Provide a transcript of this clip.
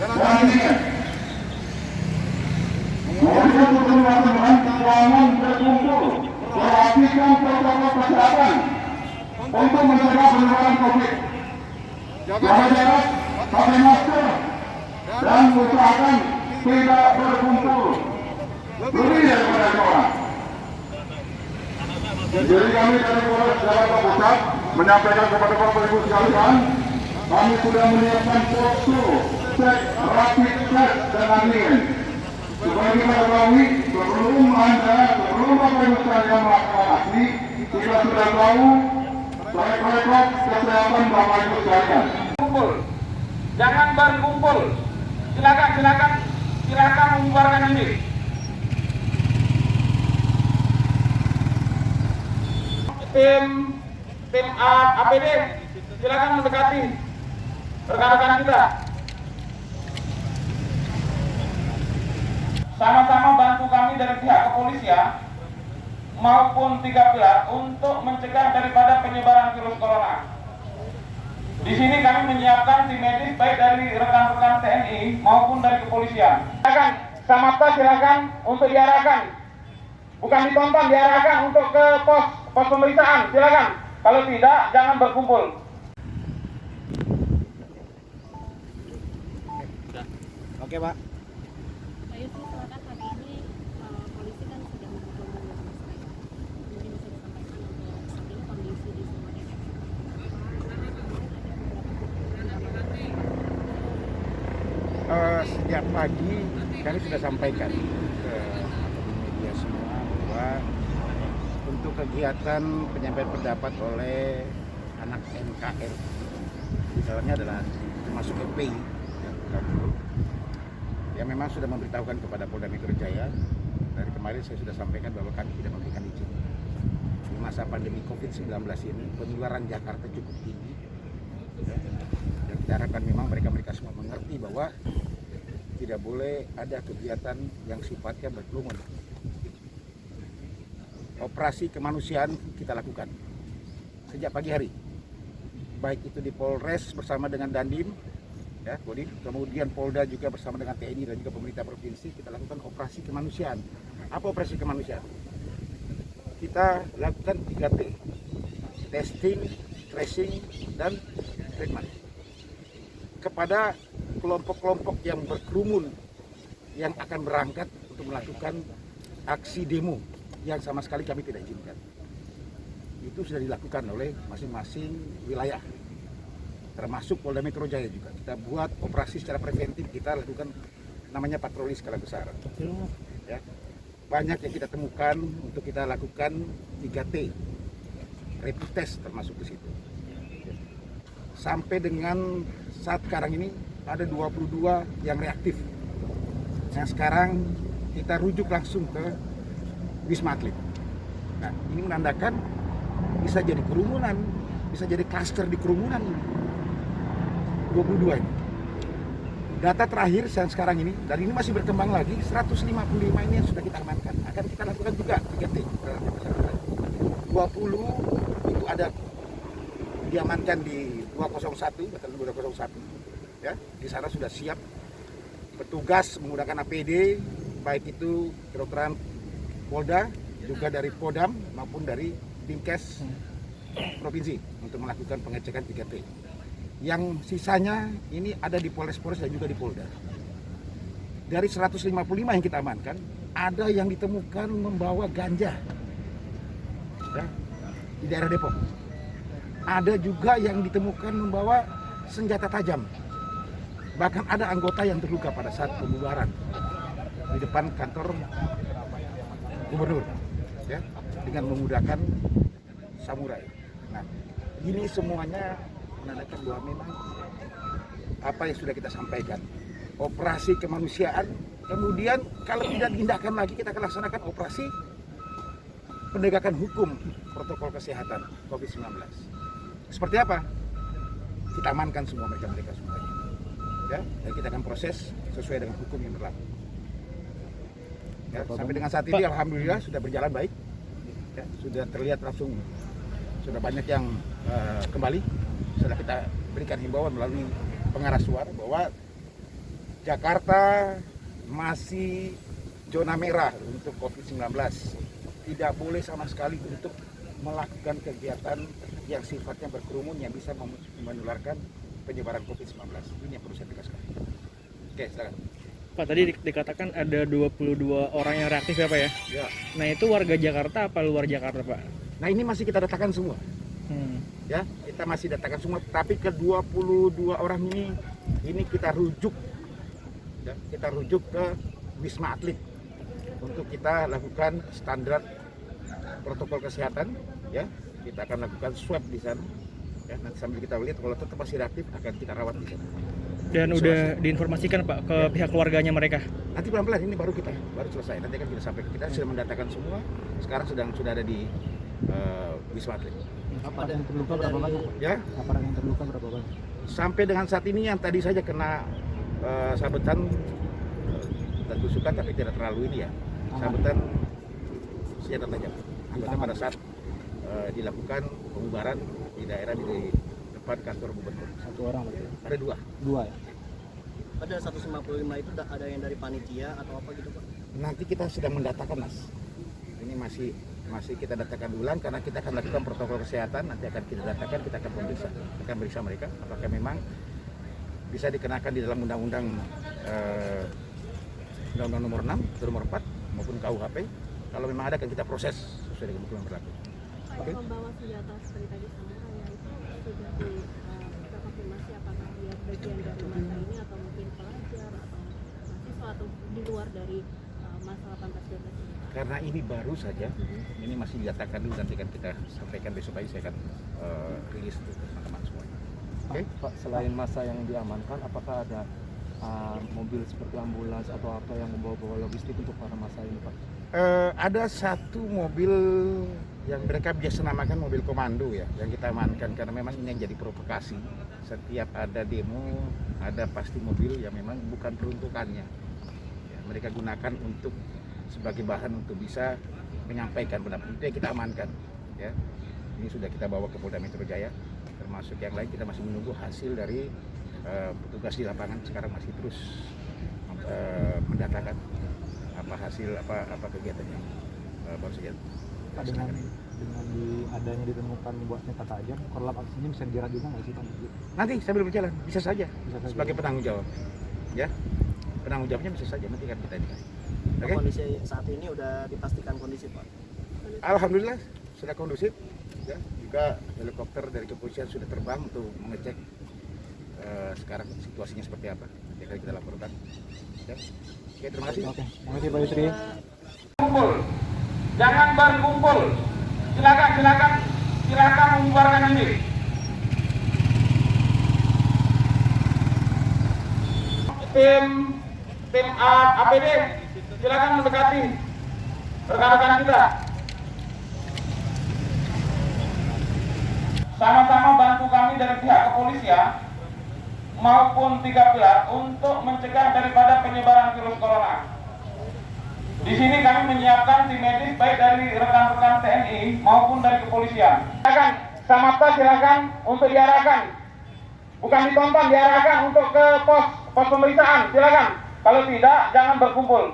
Dan ingat, kemudian teman-teman jangan berkumpul, perhatikan protokol kesehatan untuk mencegah penularan COVID. Jaga jarak, pakai masker, dan usahakan tidak berkumpul lebih daripada 2 orang. Jadi kami dari Polres Jakarta Pusat menyampaikan kepada Bapak Ibu sekalian, kami sudah menyiapkan posko cek rapid test dan antigen. Supaya kita ketahui sebelum Bapak Ibu sekalian melakukan aksi, kita sudah tahu rekod kesehatan Bapak Ibu sekalian. Kumpul, jangan berkumpul. Silakan membubarkan diri. Tim APD, silakan mendekati rekan-rekan kita. Sama-sama bantu kami dari pihak kepolisian maupun 3 pilar untuk mencegah daripada penyebaran virus corona. Di sini kami menyiapkan tim medis baik dari rekan-rekan TNI maupun dari kepolisian. Silakan, Samapta silakan untuk diarahkan, bukan ditonton, diarahkan untuk ke pos pemeriksaan. Silakan. Kalau tidak, jangan berkumpul. Oke, Pak. Saya sih silakan hari ini polisi kan sudah membuka mungkin bisa disampaikan untuk saat ini kondisi di semua daerah. Sejak pagi kami sudah sampaikan ke media semua bahwa untuk kegiatan penyampaian pendapat oleh anak NKR, misalnya adalah termasuk FPI, yang memang sudah memberitahukan kepada Polda Metro Jaya. Dari kemarin saya sudah sampaikan bahwa kami tidak memberikan izin. Di masa pandemi COVID-19 ini penularan Jakarta cukup tinggi, dan kita harapkan memang mereka semua mengerti bahwa tidak boleh ada kegiatan yang sifatnya berkerumun. Operasi kemanusiaan kita lakukan sejak pagi hari, baik itu di Polres bersama dengan Dandim, ya, kemudian Polda juga bersama dengan TNI dan juga pemerintah provinsi. Kita lakukan operasi kemanusiaan. Apa operasi kemanusiaan? Kita lakukan 3T, testing, tracing, dan treatment kepada kelompok-kelompok yang berkerumun yang akan berangkat untuk melakukan aksi demo yang sama sekali kami tidak izinkan. Itu sudah dilakukan oleh masing-masing wilayah, termasuk Polda Metro Jaya juga. Kita buat operasi secara preventif, kita lakukan namanya patroli skala besar. Ya. Banyak yang kita temukan untuk kita lakukan 3T, rapid test termasuk di situ. Sampai dengan saat sekarang ini ada 22 yang reaktif. Yang sekarang kita rujuk langsung ke Wisma Atlet. Nah, ini menandakan bisa jadi kerumunan, bisa jadi klaster di kerumunan ini. 22 ini. Data terakhir yang sekarang ini, dan ini masih berkembang lagi, 155 ini yang sudah kita amankan. Akan kita lakukan juga 3T. 20 itu ada diamankan di 201, batalion 201. Ya, di sana sudah siap petugas menggunakan APD, baik itu kedokteran Polda, juga dari Podam maupun dari Dinkes provinsi untuk melakukan pengecekan 3T. Yang sisanya ini ada di Polres-Polres dan juga di Polda. Dari 155 yang kita amankan, ada yang ditemukan membawa ganja, ya, di daerah Depok. Ada juga yang ditemukan membawa senjata tajam. Bahkan ada anggota yang terluka pada saat pembubaran di depan kantor gubernur, ya, dengan menggunakan samurai. Nah, ini semuanya menandakan bahwa memang apa yang sudah kita sampaikan, operasi kemanusiaan. Kemudian kalau tidak diindahkan lagi, kita akan laksanakan operasi penegakan hukum protokol kesehatan COVID-19. Seperti apa? Kita amankan semua mereka semuanya, ya, dan kita akan proses sesuai dengan hukum yang berlaku. Ya, sampai dengan saat ini alhamdulillah sudah berjalan baik, ya, sudah terlihat langsung, sudah banyak yang kembali. Sudah kita berikan himbauan melalui pengarah suara bahwa Jakarta masih zona merah untuk COVID-19. Tidak boleh sama sekali untuk melakukan kegiatan yang sifatnya berkerumun yang bisa menularkan penyebaran COVID-19. Ini yang perlu saya tegaskan. Oke, silakan. Pak, tadi dikatakan ada 22 orang yang reaktif ya Pak ya? Ya. Nah itu warga Jakarta apa luar Jakarta Pak? Nah ini masih kita datakan semua. Ya, kita masih datakan semua. Tapi ke 22 orang ini kita rujuk. Ya, kita rujuk ke Wisma Atlet untuk kita lakukan standar protokol kesehatan. Ya, kita akan lakukan swab di sana. Ya, nanti sambil kita lihat kalau tetap masih reaktif akan kita rawat di sana. Dan udah diinformasikan Pak ke pihak keluarganya mereka? Nanti pelan-pelan, ini baru selesai. Nanti akan kita sampaikan. Kita sudah mendatakan semua. Sekarang sudah ada di Wisma Atlet. Aparat yang terluka berapa banyak? Ya. Aparat yang terluka berapa banyak? Sampai dengan saat ini yang tadi saja kena sabetan dan tusukan tapi tidak terlalu ini ya. Sabetan senjata tajam. Anggota pada saat dilakukan pembubaran di daerah di depan kantor gubernur. Satu orang berarti? Ada dua. Dua ya? Pada 155 itu ada yang dari panitia atau apa gitu Pak? Nanti kita sedang mendatakan Mas. Ini masih kita datakan ulang karena kita akan lakukan protokol kesehatan. Nanti akan kita datakan, kita akan periksa mereka apakah memang bisa dikenakan di dalam undang-undang nomor 6 atau nomor 4 maupun KUHP. Kalau memang ada akan kita proses sesuai dengan hukum yang berlaku. Pak, membawa senjata seperti tadi sama ayah itu sudah dikonfirmasi apakah dia bagian dari masa ini atau mungkin pelajar atau mahasiswa atau di luar dari masa 18-12 ini? Karena ini baru saja, ini masih didatakan dulu, nanti akan kita sampaikan besok pagi, saya akan rilis untuk teman-teman semuanya. Oke? Pak, selain masa yang diamankan, apakah ada mobil seperti ambulans atau apa yang membawa logistik untuk para masa ini Pak? Ada satu mobil yang mereka biasa namakan mobil komando ya, yang kita amankan karena memang ini yang jadi provokasi. Setiap ada demo, ada pasti mobil yang memang bukan peruntukannya. Ya, mereka gunakan untuk sebagai bahan untuk bisa menyampaikan pendapat, itu yang kita amankan. Ya, ini sudah kita bawa ke Polda Metro Jaya, termasuk yang lain kita masih menunggu hasil dari petugas di lapangan. Sekarang masih terus mendatakan apa hasil apa kegiatannya baru saja. Pak, dengan adanya ditemukan buat senjata tajam, korlap aksinya bisa dijerat juga nggak sih Pak? Nanti sambil berjalan bisa saja, Bisa saja. sebagai penanggung jawab. Ya, penanggung jawabnya bisa saja nanti kan kita ini. Oke? Kondisi saat ini udah dipastikan kondisi Pak? Alhamdulillah sudah kondusif. Ya, juga helikopter dari kepolisian sudah terbang untuk mengecek sekarang situasinya seperti apa. Nanti akan kita laporkan. Ya. Oke, terima kasih. Oke, terima kasih Pak Yusri. Kumpul, jangan berkumpul. Silakan membubarkan diri. Tim APD, silakan mendekati rekan-rekan kita. Sama-sama bantu kami dari pihak kepolisian maupun 3 pilar untuk mencegah daripada penyebaran virus corona. Di sini kami menyiapkan tim medis baik dari rekan-rekan TNI maupun dari kepolisian. Silakan, Samapta silakan untuk diarahkan. Bukan ditonton, diarahkan untuk ke pos pemeriksaan. Silakan. Kalau tidak, jangan berkumpul.